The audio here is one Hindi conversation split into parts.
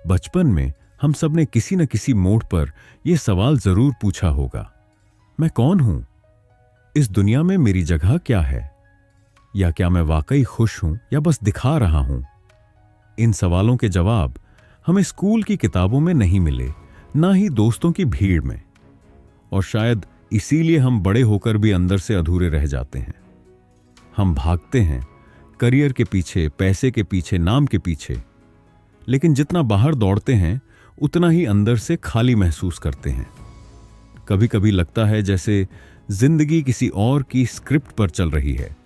बचपन में हम सब ने किसी न किसी मोड़ पर यह सवाल जरूर पूछा होगा, मैं कौन हूं? इस दुनिया में मेरी जगह क्या है? या क्या मैं वाकई खुश हूं या बस दिखा रहा हूं? इन सवालों के जवाब हमें स्कूल की किताबों में नहीं मिले, ना ही दोस्तों की भीड़ में। और शायद इसीलिए हम बड़े होकर भी अंदर से अधूरे रह जाते हैं। हम भागते हैं करियर के पीछे, पैसे के पीछे, नाम के पीछे, लेकिन जितना बाहर दौड़ते हैं उतना ही अंदर से खाली महसूस करते हैं। कभी कभी लगता है जैसे जिंदगी किसी और की स्क्रिप्ट पर चल रही है,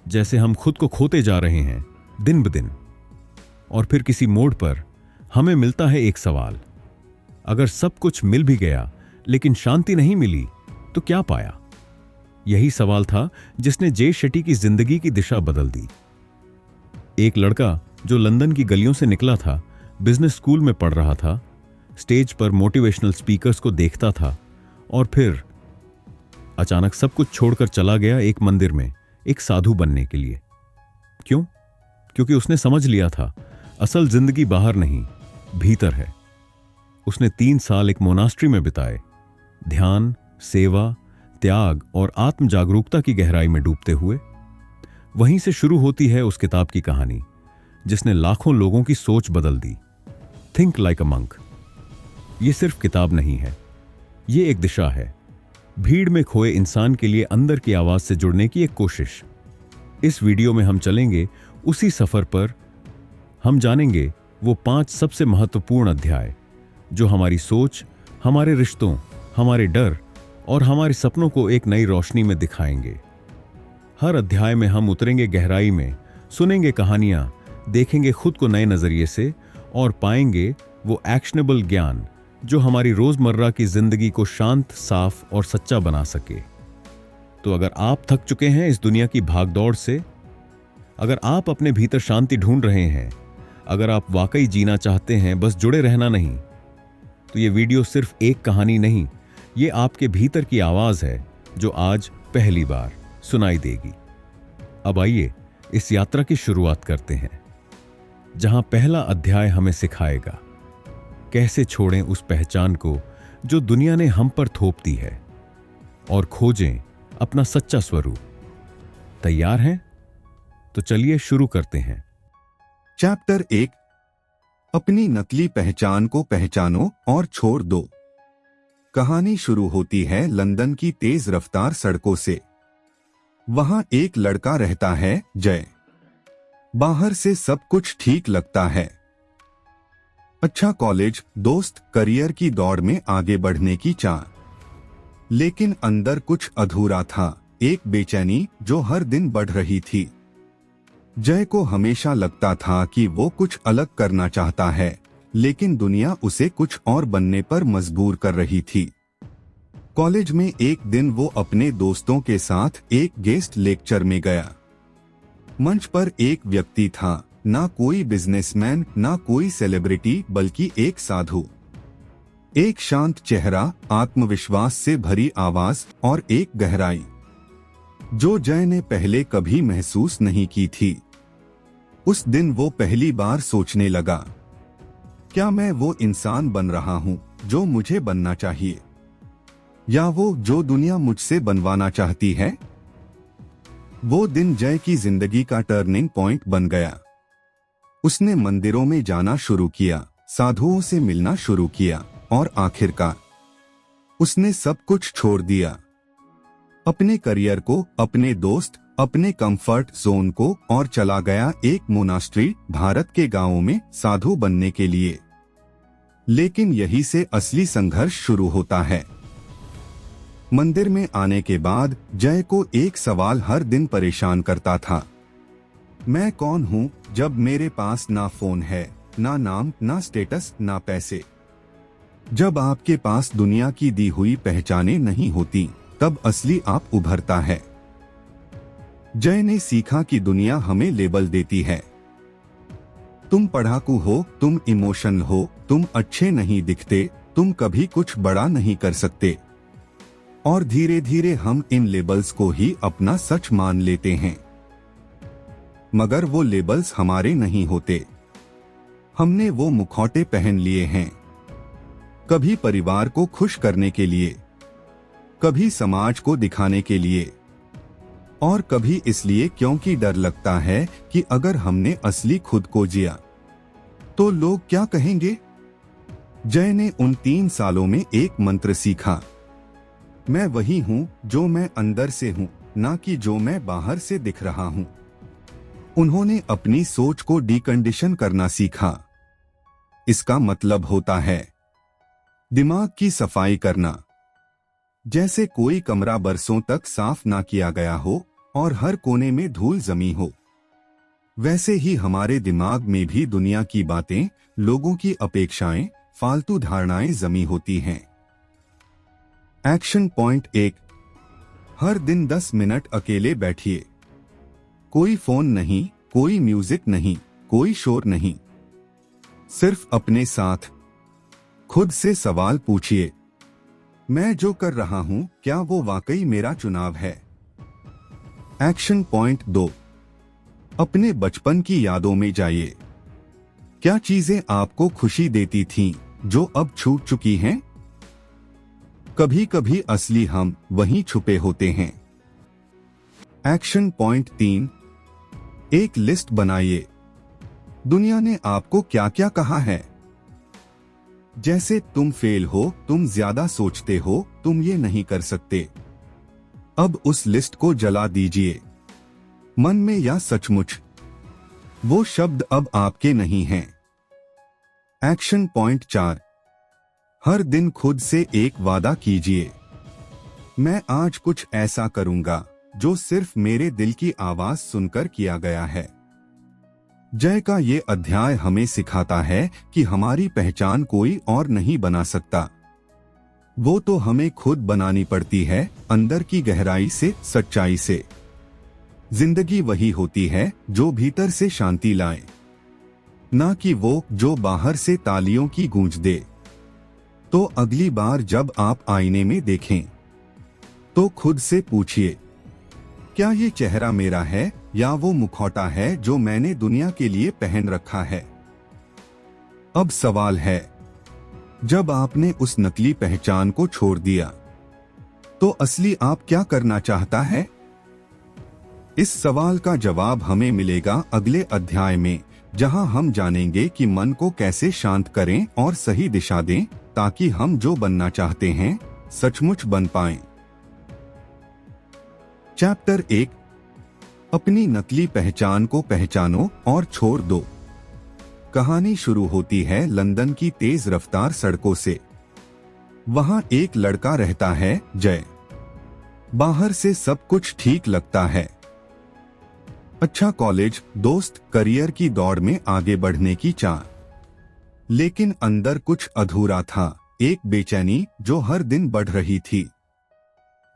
जैसे हम खुद को खोते जा रहे हैं दिन ब दिन। और फिर किसी मोड़ पर हमें मिलता है एक सवाल, अगर सब कुछ मिल भी गया लेकिन शांति नहीं मिली तो क्या पाया? यही सवाल था जिसने जे शेट्टी की जिंदगी की दिशा बदल दी। एक लड़का जो लंदन की गलियों से निकला था, बिजनेस स्कूल में पढ़ रहा था, स्टेज पर मोटिवेशनल स्पीकर्स को देखता था और फिर अचानक सब कुछ छोड़कर चला गया एक मंदिर में एक साधु बनने के लिए। क्यों? क्योंकि उसने समझ लिया था असल जिंदगी बाहर नहीं, भीतर है। उसने 3 साल एक मोनास्ट्री में बिताए, ध्यान, सेवा, त्याग और आत्म जागरूकता की गहराई में डूबते हुए। वहीं से शुरू होती है उस किताब की कहानी जिसने लाखों लोगों की सोच बदल दी, थिंक लाइक अ मंक। यह सिर्फ किताब नहीं है, यह एक दिशा है, भीड़ में खोए इंसान के लिए अंदर की आवाज से जुड़ने की एक कोशिश। इस वीडियो में हम चलेंगे उसी सफर पर। हम जानेंगे वो 5 सबसे महत्वपूर्ण अध्याय जो हमारी सोच, हमारे रिश्तों, हमारे डर और हमारे सपनों को एक नई रोशनी में दिखाएंगे। हर अध्याय में हम उतरेंगे गहराई में, सुनेंगे कहानियां, देखेंगे खुद को नए नजरिए से और पाएंगे वो एक्शनेबल ज्ञान जो हमारी रोजमर्रा की जिंदगी को शांत, साफ और सच्चा बना सके। तो अगर आप थक चुके हैं इस दुनिया की भागदौड़ से, अगर आप अपने भीतर शांति ढूंढ रहे हैं, अगर आप वाकई जीना चाहते हैं, बस जुड़े रहना नहीं, तो ये वीडियो सिर्फ एक कहानी नहीं, ये आपके भीतर की आवाज है जो आज पहली बार सुनाई देगी। अब आइए इस यात्रा की शुरुआत करते हैं, जहां पहला अध्याय हमें सिखाएगा कैसे छोड़ें उस पहचान को जो दुनिया ने हम पर थोप दी है और खोजें अपना सच्चा स्वरूप। तैयार हैं? तो चलिए शुरू करते हैं। चैप्टर 1, अपनी नकली पहचान को पहचानो और छोड़ दो। कहानी शुरू होती है लंदन की तेज रफ्तार सड़कों से। वहां एक लड़का रहता है, जय। बाहर से सब कुछ ठीक लगता है, अच्छा कॉलेज, दोस्त, करियर की दौड़ में आगे बढ़ने की चाह। लेकिन अंदर कुछ अधूरा था, एक बेचैनी जो हर दिन बढ़ रही थी। जय को हमेशा लगता था कि वो कुछ अलग करना चाहता है, लेकिन दुनिया उसे कुछ और बनने पर मजबूर कर रही थी। कॉलेज में एक दिन वो अपने दोस्तों के साथ एक गेस्ट लेक्चर में गया। मंच पर एक व्यक्ति था, ना कोई बिजनेसमैन, ना कोई सेलिब्रिटी, बल्कि एक साधु। एक शांत चेहरा, आत्मविश्वास से भरी आवाज और एक गहराई जो जय ने पहले कभी महसूस नहीं की थी। उस दिन वो पहली बार सोचने लगा, क्या मैं वो इंसान बन रहा हूं जो मुझे बनना चाहिए, या वो जो दुनिया मुझसे बनवाना चाहती है? वो दिन जय की जिंदगी का टर्निंग पॉइंट बन गया। उसने मंदिरों में जाना शुरू किया, साधुओं से मिलना शुरू किया और आखिरकार उसने सब कुछ छोड़ दिया। अपने करियर को, अपने दोस्त, अपने कंफर्ट जोन को, और चला गया एक मोनास्ट्री, भारत के गांवों में, साधु बनने के लिए। लेकिन यही से असली संघर्ष शुरू होता है। मंदिर में आने के बाद जय को एक सवाल हर दिन परेशान करता था, मैं कौन हूं जब मेरे पास ना फोन है, ना नाम, ना स्टेटस, ना पैसे? जब आपके पास दुनिया की दी हुई पहचानें नहीं होती, तब असली आप उभरता है। जय ने सीखा कि दुनिया हमें लेबल देती है, तुम पढ़ाकू हो, तुम इमोशनल हो, तुम अच्छे नहीं दिखते, तुम कभी कुछ बड़ा नहीं कर सकते। और धीरे धीरे हम इन लेबल्स को ही अपना सच मान लेते हैं। मगर वो लेबल्स हमारे नहीं होते। हमने वो मुखौटे पहन लिए हैं, कभी परिवार को खुश करने के लिए, कभी समाज को दिखाने के लिए, और कभी इसलिए क्योंकि डर लगता है कि अगर हमने असली खुद को जिया तो लोग क्या कहेंगे। जय ने उन 3 सालों में एक मंत्र सीखा, मैं वही हूं जो मैं अंदर से हूं, ना कि जो मैं बाहर से दिख रहा हूं। उन्होंने अपनी सोच को डीकंडीशन करना सीखा। इसका मतलब होता है दिमाग की सफाई करना। जैसे कोई कमरा बरसों तक साफ ना किया गया हो और हर कोने में धूल जमी हो, वैसे ही हमारे दिमाग में भी दुनिया की बातें, लोगों की अपेक्षाएं, फालतू धारणाएं जमी होती हैं। एक्शन पॉइंट 1, हर दिन 10 मिनट अकेले बैठिए। कोई फोन नहीं, कोई म्यूजिक नहीं, कोई शोर नहीं, सिर्फ अपने साथ। खुद से सवाल पूछिए, मैं जो कर रहा हूं क्या वो वाकई मेरा चुनाव है। एक्शन पॉइंट 2, अपने बचपन की यादों में जाइए। क्या चीजें आपको खुशी देती थीं जो अब छूट चुकी हैं? कभी कभी असली हम वहीं छुपे होते हैं। एक्शन पॉइंट 3, एक लिस्ट बनाइए। दुनिया ने आपको क्या क्या कहा है, जैसे तुम फेल हो, तुम ज्यादा सोचते हो, तुम ये नहीं कर सकते। अब उस लिस्ट को जला दीजिए, मन में या सचमुच। वो शब्द अब आपके नहीं हैं। एक्शन पॉइंट 4, हर दिन खुद से एक वादा कीजिए, मैं आज कुछ ऐसा करूंगा जो सिर्फ मेरे दिल की आवाज सुनकर किया गया है। जय का ये अध्याय हमें सिखाता है कि हमारी पहचान कोई और नहीं बना सकता। वो तो हमें खुद बनानी पड़ती है, अंदर की गहराई से, सच्चाई से। जिंदगी वही होती है जो भीतर से शांति लाए, ना कि वो जो बाहर से तालियों की गूंज दे। तो अगली बार जब आप आईने में देखें तो खुद से पूछिए, क्या ये चेहरा मेरा है या वो मुखौटा है जो मैंने दुनिया के लिए पहन रखा है। अब सवाल है, जब आपने उस नकली पहचान को छोड़ दिया तो असली आप क्या करना चाहता है? इस सवाल का जवाब हमें मिलेगा अगले अध्याय में, जहां हम जानेंगे कि मन को कैसे शांत करें और सही दिशा दें, ताकि हम जो बनना चाहते हैं सचमुच बन पाएं। चैप्टर 1, अपनी नकली पहचान को पहचानो और छोड़ दो। कहानी शुरू होती है लंदन की तेज रफ्तार सड़कों से। वहां एक लड़का रहता है, जय। बाहर से सब कुछ ठीक लगता है, अच्छा कॉलेज, दोस्त, करियर की दौड़ में आगे बढ़ने की चाह। लेकिन अंदर कुछ अधूरा था, एक बेचैनी जो हर दिन बढ़ रही थी।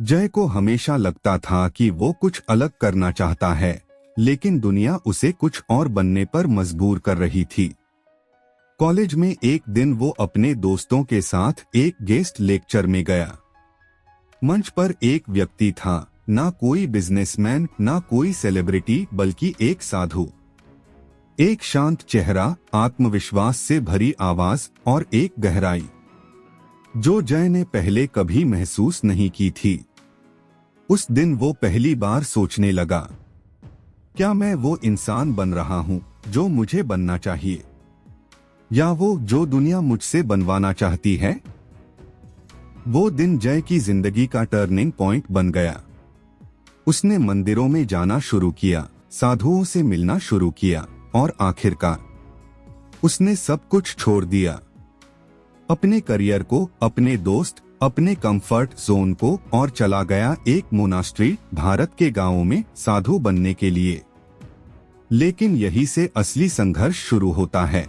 जय को हमेशा लगता था कि वो कुछ अलग करना चाहता है, लेकिन दुनिया उसे कुछ और बनने पर मजबूर कर रही थी। कॉलेज में एक दिन वो अपने दोस्तों के साथ एक गेस्ट लेक्चर में गया। मंच पर एक व्यक्ति था, ना कोई बिजनेसमैन, ना कोई सेलिब्रिटी, बल्कि एक साधु। एक शांत चेहरा, आत्मविश्वास से भरी आवाज और एक गहराई जो जय ने पहले कभी महसूस नहीं की थी। उस दिन वो पहली बार सोचने लगा, क्या मैं वो इंसान बन रहा हूं जो मुझे बनना चाहिए, या वो जो दुनिया मुझसे बनवाना चाहती है? वो दिन जय की जिंदगी का टर्निंग पॉइंट बन गया। उसने मंदिरों में जाना शुरू किया, साधुओं से मिलना शुरू किया, और आखिरकार उसने सब कुछ छोड़ दिया। अपने करियर को, अपने दोस्त, अपने कंफर्ट जोन को, और चला गया एक मोनास्ट्री, भारत के गांवों में, साधु बनने के लिए। लेकिन यही से असली संघर्ष शुरू होता है।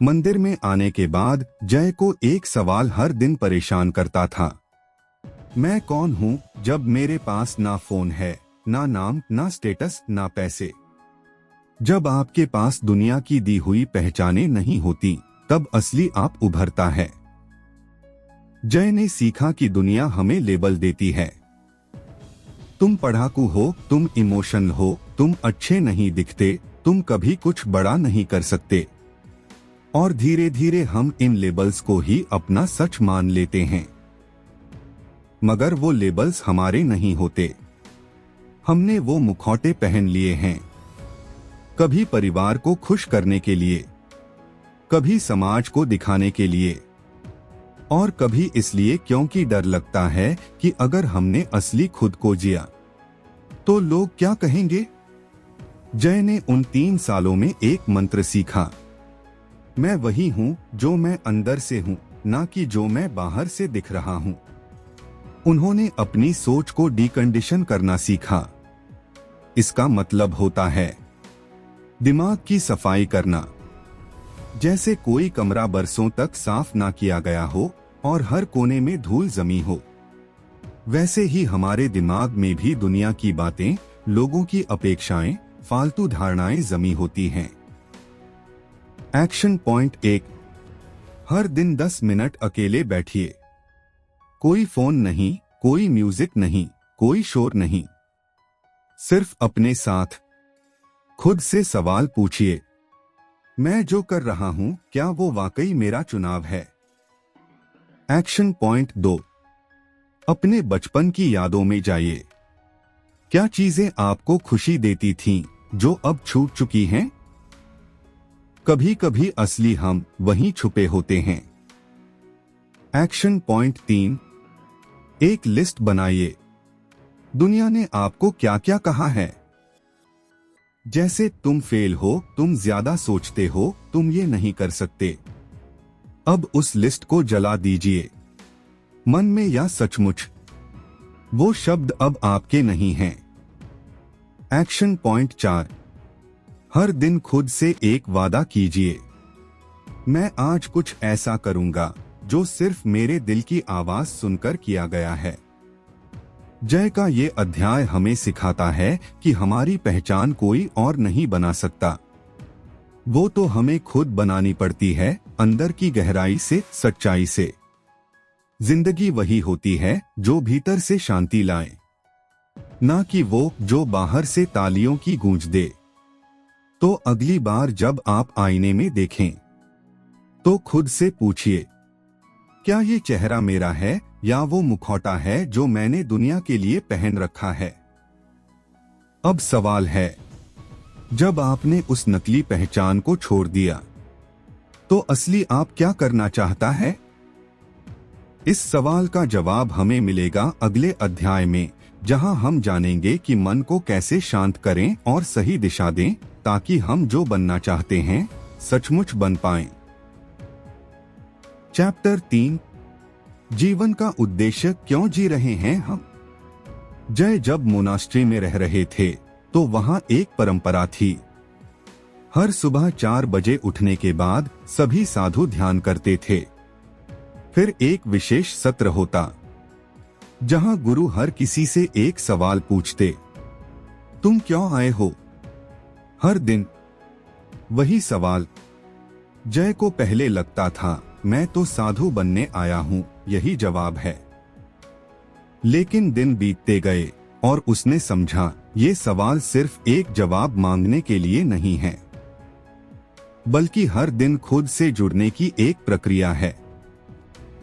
मंदिर में आने के बाद जय को एक सवाल हर दिन परेशान करता था, मैं कौन हूं जब मेरे पास ना फोन है, ना नाम, ना स्टेटस, ना पैसे। जब आपके पास दुनिया की दी हुई पहचानें नहीं होती, तब असली आप उभरता है। जय ने सीखा कि दुनिया हमें लेबल देती है, तुम पढ़ाकू हो, तुम इमोशनल हो, तुम अच्छे नहीं दिखते, तुम कभी कुछ बड़ा नहीं कर सकते। और धीरे धीरे हम इन लेबल्स को ही अपना सच मान लेते हैं। मगर वो लेबल्स हमारे नहीं होते। हमने वो मुखौटे पहन लिए हैं, कभी परिवार को खुश करने के लिए, कभी समाज को दिखाने के लिए, और कभी इसलिए क्योंकि डर लगता है कि अगर हमने असली खुद को जिया तो लोग क्या कहेंगे। जय ने उन 3 सालों में एक मंत्र सीखा, मैं वही हूं जो मैं अंदर से हूं, ना कि जो मैं बाहर से दिख रहा हूं। उन्होंने अपनी सोच को डीकंडीशन करना सीखा। इसका मतलब होता है दिमाग की सफाई करना। जैसे कोई कमरा बरसों तक साफ ना किया गया हो और हर कोने में धूल जमी हो, वैसे ही हमारे दिमाग में भी दुनिया की बातें, लोगों की अपेक्षाएं, फालतू धारणाएं जमी होती हैं। एक्शन पॉइंट 1, हर दिन 10 मिनट अकेले बैठिए। कोई फोन नहीं, कोई म्यूजिक नहीं, कोई शोर नहीं, सिर्फ अपने साथ। खुद से सवाल पूछिए, मैं जो कर रहा हूं क्या वो वाकई मेरा चुनाव है। एक्शन पॉइंट 2, अपने बचपन की यादों में जाइए। क्या चीजें आपको खुशी देती थीं जो अब छूट चुकी हैं? कभी कभी असली हम वहीं छुपे होते हैं। एक्शन पॉइंट 3, एक लिस्ट बनाइए। दुनिया ने आपको क्या क्या कहा है, जैसे तुम फेल हो, तुम ज्यादा सोचते हो, तुम ये नहीं कर सकते। अब उस लिस्ट को जला दीजिए। मन में या सचमुच, वो शब्द अब आपके नहीं हैं। एक्शन पॉइंट 4, हर दिन खुद से एक वादा कीजिए, मैं आज कुछ ऐसा करूंगा जो सिर्फ मेरे दिल की आवाज सुनकर किया गया है। जय का ये अध्याय हमें सिखाता है कि हमारी पहचान कोई और नहीं बना सकता। वो तो हमें खुद बनानी पड़ती है, अंदर की गहराई से, सच्चाई से। जिंदगी वही होती है जो भीतर से शांति लाए, ना कि वो जो बाहर से तालियों की गूंज दे। तो अगली बार जब आप आईने में देखें तो खुद से पूछिए, क्या ये चेहरा मेरा है या वो मुखौटा है जो मैंने दुनिया के लिए पहन रखा है। अब सवाल है, जब आपने उस नकली पहचान को छोड़ दिया तो असली आप क्या करना चाहता है? इस सवाल का जवाब हमें मिलेगा अगले अध्याय में, जहां हम जानेंगे कि मन को कैसे शांत करें और सही दिशा दें, ताकि हम जो बनना चाहते हैं सचमुच बन पाएं। चैप्टर 3, जीवन का उद्देश्य क्यों जी रहे हैं हम। जय जब मोनास्ट्री में रह रहे थे तो वहां एक परंपरा थी। हर सुबह 4 बजे उठने के बाद सभी साधु ध्यान करते थे। फिर एक विशेष सत्र होता जहां गुरु हर किसी से एक सवाल पूछते, तुम क्यों आए हो? हर दिन वही सवाल। जय को पहले लगता था, मैं तो साधु बनने आया हूं, यही जवाब है। लेकिन दिन बीतते गए और उसने समझा ये सवाल सिर्फ एक जवाब मांगने के लिए नहीं है, बल्कि हर दिन खुद से जुड़ने की एक प्रक्रिया है।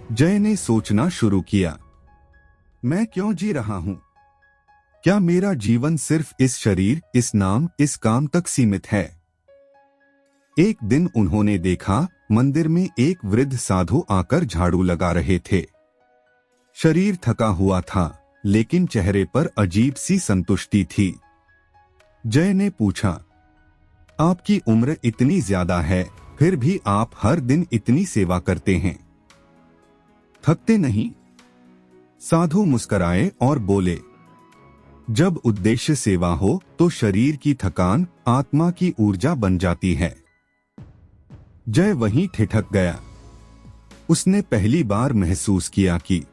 जय ने सोचना शुरू किया, मैं क्यों जी रहा हूं? क्या मेरा जीवन सिर्फ इस शरीर, इस नाम, इस काम तक सीमित है? एक दिन उन्होंने देखा मंदिर में एक वृद्ध साधु आकर झाड़ू लगा रहे थे। शरीर थका हुआ था, लेकिन चेहरे पर अजीब सी संतुष्टि थी। जय ने पूछा, आपकी उम्र इतनी ज्यादा है, फिर भी आप हर दिन इतनी सेवा करते हैं, थकते नहीं? साधु मुस्कुराए और बोले, जब उद्देश्य सेवा हो तो शरीर की थकान आत्मा की ऊर्जा बन जाती है। जय वहीं ठिठक गया। उसने पहली बार महसूस किया कि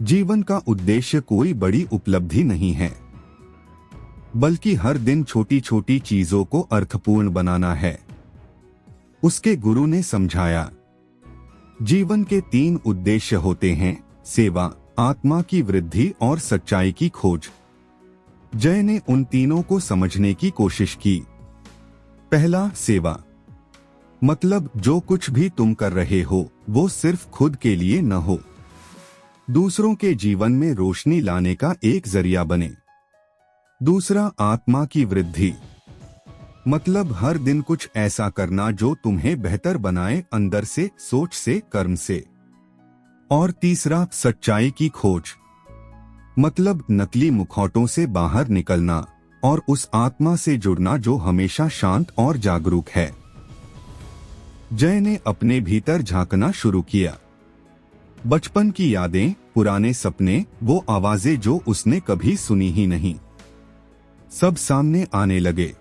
जीवन का उद्देश्य कोई बड़ी उपलब्धि नहीं है, बल्कि हर दिन छोटी छोटी चीजों को अर्थपूर्ण बनाना है। उसके गुरु ने समझाया, जीवन के 3 उद्देश्य होते हैं, सेवा, आत्मा की वृद्धि और सच्चाई की खोज। जय ने उन तीनों को समझने की कोशिश की। पहला, सेवा। मतलब जो कुछ भी तुम कर रहे हो वो सिर्फ खुद के लिए न हो, दूसरों के जीवन में रोशनी लाने का एक जरिया बने। दूसरा, आत्मा की वृद्धि, मतलब हर दिन कुछ ऐसा करना जो तुम्हें बेहतर बनाए, अंदर से, सोच से, कर्म से। और तीसरा, सच्चाई की खोज, मतलब नकली मुखौटों से बाहर निकलना और उस आत्मा से जुड़ना जो हमेशा शांत और जागरूक है। जय ने अपने भीतर झांकना शुरू किया। बचपन की यादें, पुराने सपने, वो आवाजें जो उसने कभी सुनी ही नहीं, सब सामने आने लगे।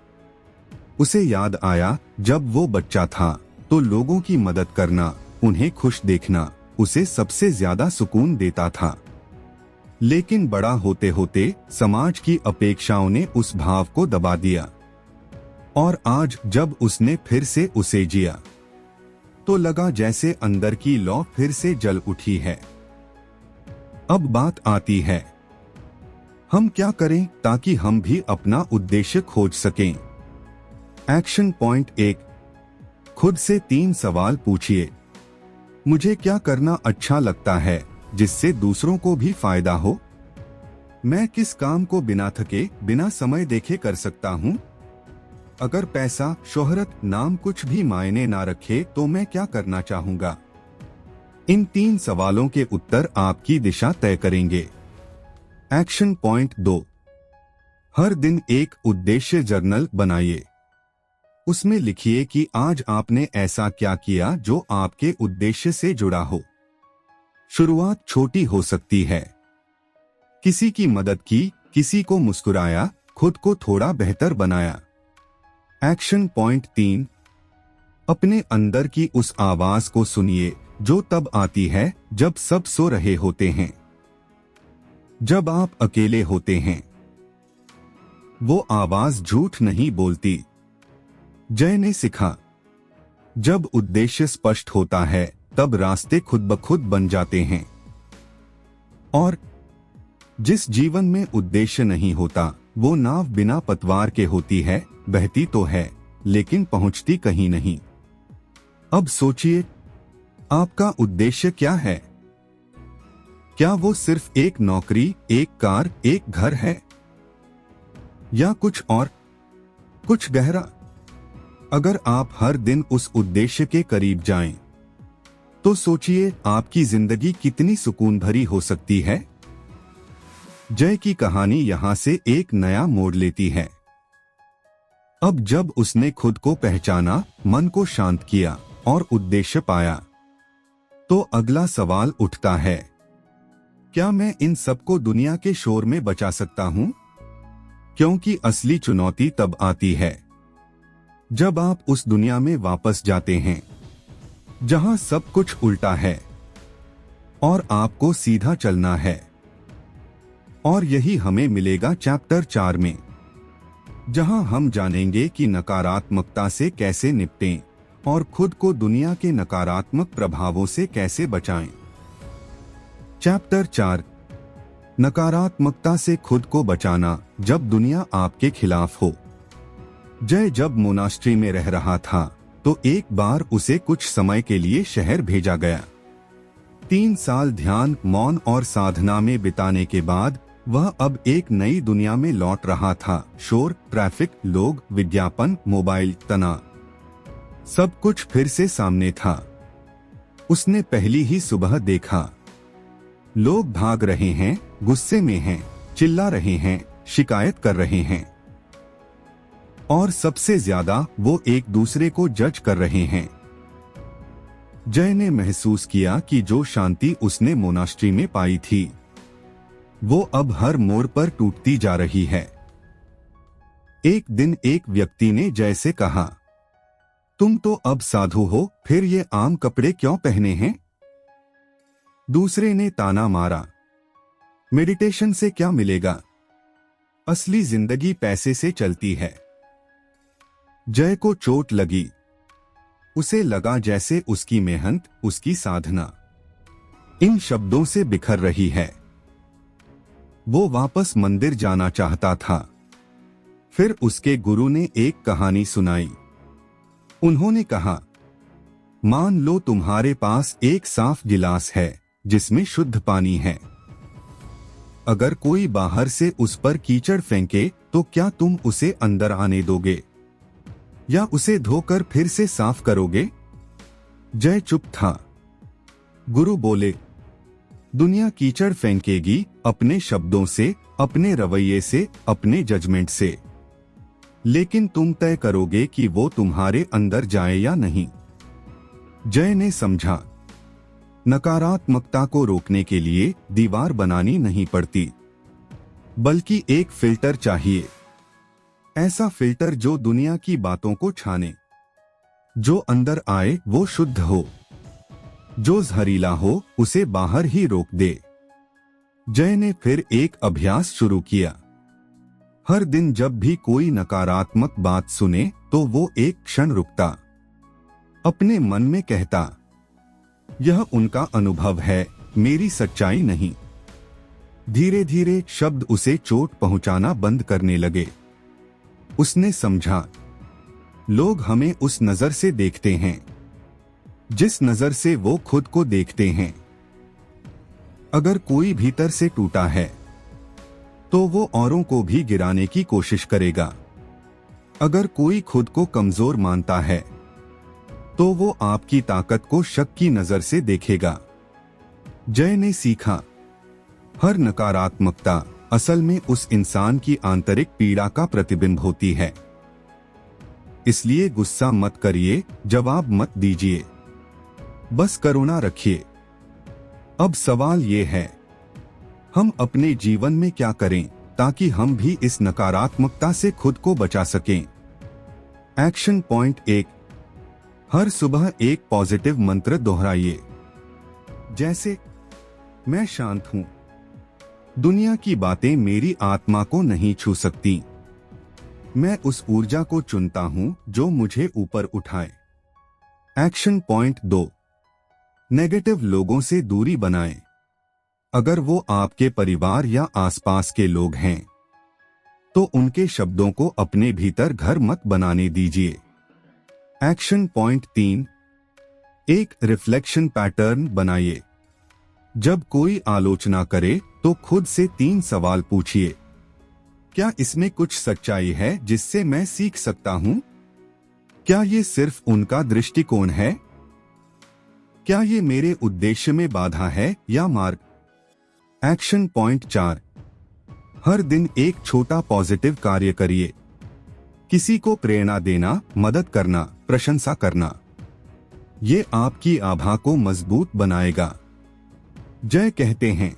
उसे याद आया जब वो बच्चा था तो लोगों की मदद करना, उन्हें खुश देखना उसे सबसे ज्यादा सुकून देता था। लेकिन बड़ा होते होते समाज की अपेक्षाओं ने उस भाव को दबा दिया। और आज जब उसने फिर से उसे जिया तो लगा जैसे अंदर की लौ फिर से जल उठी है। अब बात आती है, हम क्या करें ताकि हम भी अपना उद्देश्य खोज सकें। एक्शन पॉइंट 1, खुद से 3 सवाल पूछिए। मुझे क्या करना अच्छा लगता है जिससे दूसरों को भी फायदा हो? मैं किस काम को बिना थके, बिना समय देखे कर सकता हूँ? अगर पैसा, शोहरत, नाम कुछ भी मायने ना रखे तो मैं क्या करना चाहूंगा? इन 3 सवालों के उत्तर आपकी दिशा तय करेंगे। एक्शन पॉइंट 2, हर दिन एक उद्देश्य जर्नल बनाइए। उसमें लिखिए कि आज आपने ऐसा क्या किया जो आपके उद्देश्य से जुड़ा हो। शुरुआत छोटी हो सकती है, किसी की मदद की, किसी को मुस्कुराया, खुद को थोड़ा बेहतर बनाया। एक्शन पॉइंट 3, अपने अंदर की उस आवाज को सुनिए जो तब आती है जब सब सो रहे होते हैं, जब आप अकेले होते हैं। वो आवाज झूठ नहीं बोलती। जय ने सीखा, जब उद्देश्य स्पष्ट होता है तब रास्ते खुद ब खुद बन जाते हैं। और जिस जीवन में उद्देश्य नहीं होता वो नाव बिना पतवार के होती है, बहती तो है लेकिन पहुंचती कहीं नहीं। अब सोचिए, आपका उद्देश्य क्या है? क्या वो सिर्फ एक नौकरी, एक कार, एक घर है, या कुछ और, कुछ गहरा? अगर आप हर दिन उस उद्देश्य के करीब जाएं, तो सोचिए आपकी जिंदगी कितनी सुकून भरी हो सकती है। जय की कहानी यहां से एक नया मोड़ लेती है। अब जब उसने खुद को पहचाना, मन को शांत किया और उद्देश्य पाया, तो अगला सवाल उठता है, क्या मैं इन सबको दुनिया के शोर में बचा सकता हूं? क्योंकि असली चुनौती तब आती है जब आप उस दुनिया में वापस जाते हैं जहां सब कुछ उल्टा है और आपको सीधा चलना है। और यही हमें मिलेगा चैप्टर 4 में, जहां हम जानेंगे कि नकारात्मकता से कैसे निपटें और खुद को दुनिया के नकारात्मक प्रभावों से कैसे बचाएं। चैप्टर 4, नकारात्मकता से खुद को बचाना जब दुनिया आपके खिलाफ हो। जय जब मोनास्ट्री में रह रहा था तो एक बार उसे कुछ समय के लिए शहर भेजा गया। 3 साल ध्यान, मौन और साधना में बिताने के बाद वह अब एक नई दुनिया में लौट रहा था। शोर, ट्रैफिक, लोग, विज्ञापन, मोबाइल, तनाव, सब कुछ फिर से सामने था। उसने पहली ही सुबह देखा, लोग भाग रहे हैं, गुस्से में हैं, चिल्ला रहे हैं, शिकायत कर रहे हैं, और सबसे ज्यादा वो एक दूसरे को जज कर रहे हैं। जय ने महसूस किया कि जो शांति उसने मोनास्ट्री में पाई थी वो अब हर मोड़ पर टूटती जा रही है। एक दिन एक व्यक्ति ने जय से कहा, तुम तो अब साधु हो, फिर ये आम कपड़े क्यों पहने हैं? दूसरे ने ताना मारा, मेडिटेशन से क्या मिलेगा? असली जिंदगी पैसे से चलती है। जय को चोट लगी। उसे लगा जैसे उसकी मेहनत, उसकी साधना इन शब्दों से बिखर रही है। वो वापस मंदिर जाना चाहता था। फिर उसके गुरु ने एक कहानी सुनाई। उन्होंने कहा, मान लो तुम्हारे पास एक साफ गिलास है जिसमें शुद्ध पानी है। अगर कोई बाहर से उस पर कीचड़ फेंके तो क्या तुम उसे अंदर आने दोगे या उसे धोकर फिर से साफ करोगे? जय चुप था। गुरु बोले, दुनिया कीचड़ फेंकेगी अपने शब्दों से, अपने रवैये से, अपने जजमेंट से, लेकिन तुम तय करोगे कि वो तुम्हारे अंदर जाए या नहीं। जय ने समझा, नकारात्मकता को रोकने के लिए दीवार बनानी नहीं पड़ती, बल्कि एक फिल्टर चाहिए। ऐसा फिल्टर जो दुनिया की बातों को छाने, जो अंदर आए वो शुद्ध हो, जो जहरीला हो उसे बाहर ही रोक दे। जय ने फिर एक अभ्यास शुरू किया। हर दिन जब भी कोई नकारात्मक बात सुने तो वो एक क्षण रुकता, अपने मन में कहता, यह उनका अनुभव है, मेरी सच्चाई नहीं। धीरे धीरे शब्द उसे चोट पहुंचाना बंद करने लगे। उसने समझा, लोग हमें उस नजर से देखते हैं जिस नजर से वो खुद को देखते हैं। अगर कोई भीतर से टूटा है तो वो औरों को भी गिराने की कोशिश करेगा। अगर कोई खुद को कमजोर मानता है तो वो आपकी ताकत को शक की नजर से देखेगा। जय ने सीखा, हर नकारात्मकता असल में उस इंसान की आंतरिक पीड़ा का प्रतिबिंब होती है। इसलिए गुस्सा मत करिए, जवाब मत दीजिए, बस करुणा रखिए। अब सवाल ये है, हम अपने जीवन में क्या करें ताकि हम भी इस नकारात्मकता से खुद को बचा सकें? एक्शन पॉइंट 1, हर सुबह एक पॉजिटिव मंत्र दोहराइए। जैसे, मैं शांत हूं, दुनिया की बातें मेरी आत्मा को नहीं छू सकती। मैं उस ऊर्जा को चुनता हूं जो मुझे ऊपर उठाए। एक्शन पॉइंट 2, नेगेटिव लोगों से दूरी बनाएं। अगर वो आपके परिवार या आसपास के लोग हैं तो उनके शब्दों को अपने भीतर घर मत बनाने दीजिए। एक्शन पॉइंट 3, एक रिफ्लेक्शन पैटर्न बनाइए। जब कोई आलोचना करे तो खुद से 3 सवाल पूछिए। क्या इसमें कुछ सच्चाई है जिससे मैं सीख सकता हूं? क्या ये सिर्फ उनका दृष्टिकोण है? क्या ये मेरे उद्देश्य में बाधा है या मार्ग? एक्शन पॉइंट 4, हर दिन एक छोटा पॉजिटिव कार्य करिए। किसी को प्रेरणा देना, मदद करना, प्रशंसा करना, ये आपकी आभा को मजबूत बनाएगा। जय कहते हैं,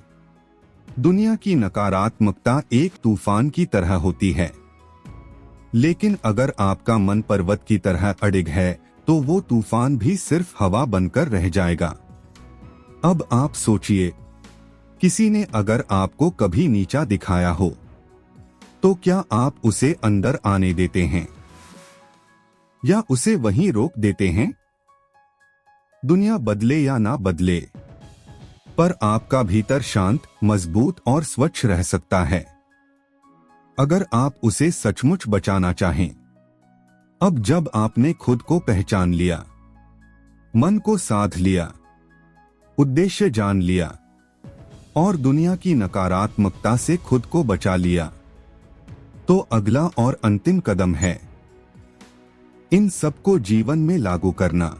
दुनिया की नकारात्मकता एक तूफान की तरह होती है, लेकिन अगर आपका मन पर्वत की तरह अडिग है तो वो तूफान भी सिर्फ हवा बनकर रह जाएगा। अब आप सोचिए, किसी ने अगर आपको कभी नीचा दिखाया हो तो क्या आप उसे अंदर आने देते हैं या उसे वहीं रोक देते हैं? दुनिया बदले या ना बदले, पर आपका भीतर शांत, मजबूत और स्वच्छ रह सकता है अगर आप उसे सचमुच बचाना चाहें। अब जब आपने खुद को पहचान लिया, मन को साध लिया, उद्देश्य जान लिया और दुनिया की नकारात्मकता से खुद को बचा लिया, तो अगला और अंतिम कदम है इन सबको जीवन में लागू करना।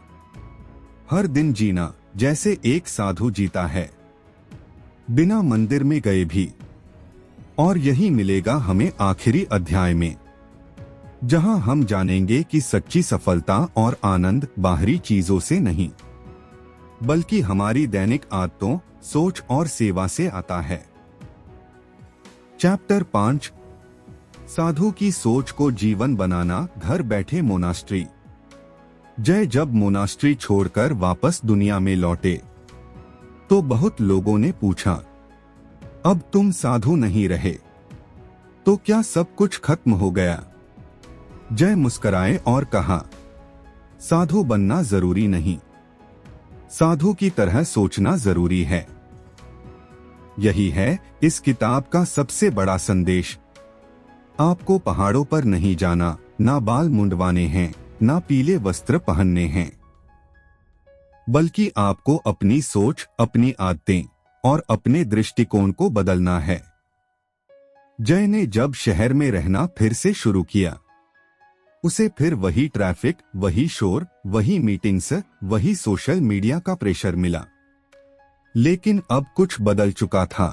हर दिन जीना जैसे एक साधु जीता है, बिना मंदिर में गए भी। और यही मिलेगा हमें आखिरी अध्याय में, जहां हम जानेंगे कि सच्ची सफलता और आनंद बाहरी चीजों से नहीं, बल्कि हमारी दैनिक आदतों, सोच और सेवा से आता है। चैप्टर 5, साधु की सोच को जीवन बनाना, घर बैठे मोनास्ट्री। जय जब मोनास्ट्री छोड़कर वापस दुनिया में लौटे तो बहुत लोगों ने पूछा, अब तुम साधु नहीं रहे तो क्या सब कुछ खत्म हो गया? जय मुस्कुराए और कहा, साधु बनना जरूरी नहीं, साधु की तरह सोचना जरूरी है। यही है इस किताब का सबसे बड़ा संदेश। आपको पहाड़ों पर नहीं जाना, ना बाल मुंडवाने हैं, ना पीले वस्त्र पहनने हैं। बल्कि आपको अपनी सोच, अपनी आदतें और अपने दृष्टिकोण को बदलना है। जय ने जब शहर में रहना फिर से शुरू किया, उसे फिर वही ट्रैफिक, वही शोर, वही मीटिंग्स, वही सोशल मीडिया का प्रेशर मिला। लेकिन अब कुछ बदल चुका था।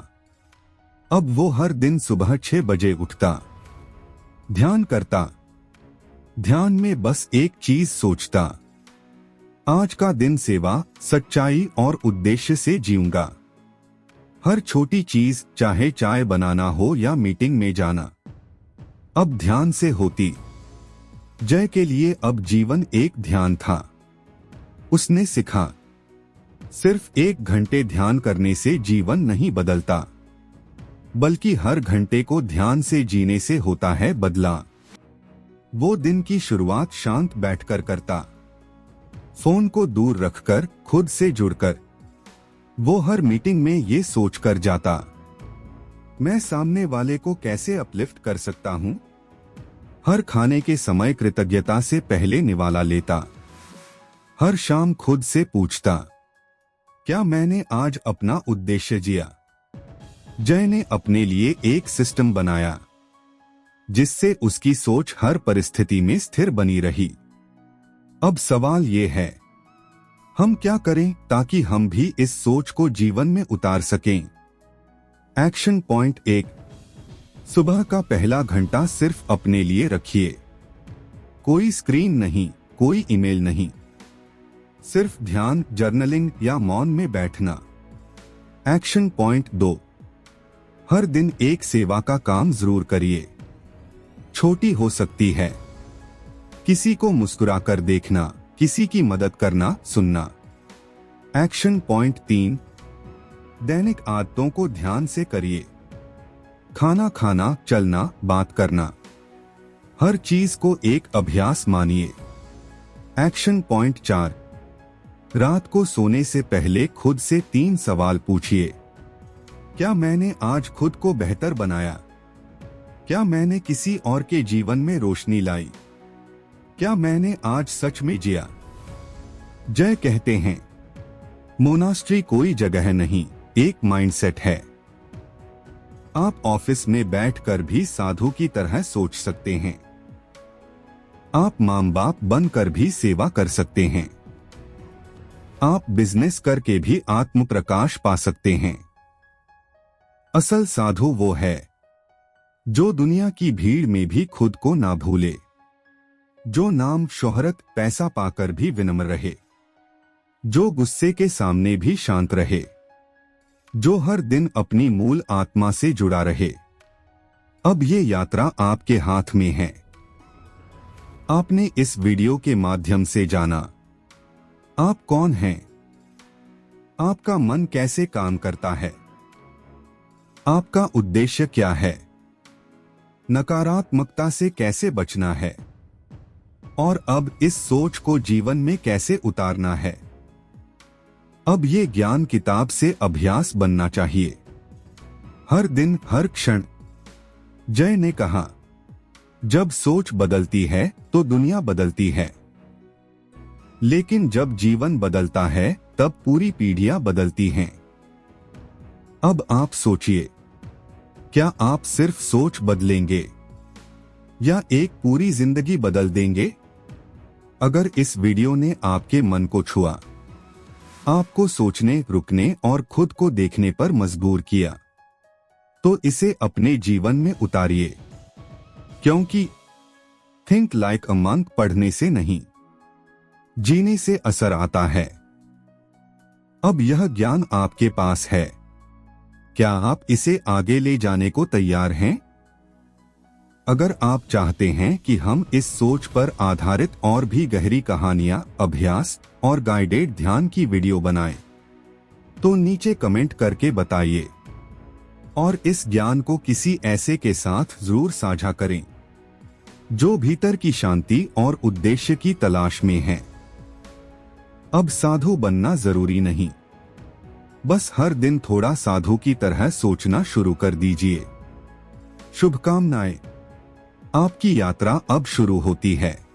अब वो हर दिन सुबह 6 बजे उठता, ध्यान करता, ध्यान में बस एक चीज सोचता, आज का दिन सेवा, सच्चाई और उद्देश्य से जीऊंगा। हर छोटी चीज, चाहे चाय बनाना हो या मीटिंग में जाना, अब ध्यान से होती। जय के लिए अब जीवन एक ध्यान था। उसने सीखा, सिर्फ 1 घंटे ध्यान करने से जीवन नहीं बदलता, बल्कि हर घंटे को ध्यान से जीने से होता है बदला। वो दिन की शुरुआत शांत बैठकर करता, फोन को दूर रखकर, खुद से जुड़कर। वो हर मीटिंग में ये सोचकर जाता, मैं सामने वाले को कैसे अपलिफ्ट कर सकता हूं। हर खाने के समय कृतज्ञता से पहले निवाला लेता। हर शाम खुद से पूछता, क्या मैंने आज अपना उद्देश्य जिया। जय ने अपने लिए एक सिस्टम बनाया, जिससे उसकी सोच हर परिस्थिति में स्थिर बनी रही। अब सवाल ये है, हम क्या करें ताकि हम भी इस सोच को जीवन में उतार सकें। एक्शन पॉइंट 1, सुबह का पहला घंटा सिर्फ अपने लिए रखिए। कोई स्क्रीन नहीं, कोई ईमेल नहीं, सिर्फ ध्यान, जर्नलिंग या मौन में बैठना। एक्शन पॉइंट 2, हर दिन एक सेवा का काम जरूर करिए। छोटी हो सकती है, किसी को मुस्कुराकर देखना, किसी की मदद करना, सुनना। एक्शन पॉइंट 3, दैनिक आदतों को ध्यान से करिए। खाना खाना, चलना, बात करना, हर चीज को एक अभ्यास मानिए। एक्शन पॉइंट 4, रात को सोने से पहले खुद से 3 सवाल पूछिए। क्या मैंने आज खुद को बेहतर बनाया? क्या मैंने किसी और के जीवन में रोशनी लाई? क्या मैंने आज सच में जिया? जय कहते हैं, मोनास्ट्री कोई जगह नहीं, एक माइंडसेट है। आप ऑफिस में बैठकर भी साधु की तरह सोच सकते हैं। आप मां बाप बनकर भी सेवा कर सकते हैं। आप बिजनेस करके भी आत्म प्रकाश पा सकते हैं। असल साधु वो है जो दुनिया की भीड़ में भी खुद को ना भूले, जो नाम, शोहरत, पैसा पाकर भी विनम्र रहे, जो गुस्से के सामने भी शांत रहे, जो हर दिन अपनी मूल आत्मा से जुड़ा रहे। अब ये यात्रा आपके हाथ में है। आपने इस वीडियो के माध्यम से जाना, आप कौन हैं, आपका मन कैसे काम करता है, आपका उद्देश्य क्या है, नकारात्मकता से कैसे बचना है, और अब इस सोच को जीवन में कैसे उतारना है। अब ये ज्ञान किताब से अभ्यास बनना चाहिए, हर दिन, हर क्षण। जय ने कहा, जब सोच बदलती है तो दुनिया बदलती है, लेकिन जब जीवन बदलता है तब पूरी पीढ़ियां बदलती हैं। अब आप सोचिए, क्या आप सिर्फ सोच बदलेंगे या एक पूरी जिंदगी बदल देंगे? अगर इस वीडियो ने आपके मन को छुआ, आपको सोचने, रुकने और खुद को देखने पर मजबूर किया, तो इसे अपने जीवन में उतारिए, क्योंकि थिंक लाइक अ मंक पढ़ने से नहीं, जीने से असर आता है। अब यह ज्ञान आपके पास है, क्या आप इसे आगे ले जाने को तैयार हैं? अगर आप चाहते हैं कि हम इस सोच पर आधारित और भी गहरी कहानियां, अभ्यास और गाइडेड ध्यान की वीडियो बनाएं, तो नीचे कमेंट करके बताइए और इस ज्ञान को किसी ऐसे के साथ जरूर साझा करें जो भीतर की शांति और उद्देश्य की तलाश में है। अब साधु बनना जरूरी नहीं, बस हर दिन थोड़ा साधु की तरह सोचना शुरू कर दीजिए। शुभकामनाएं, आपकी यात्रा अब शुरू होती है।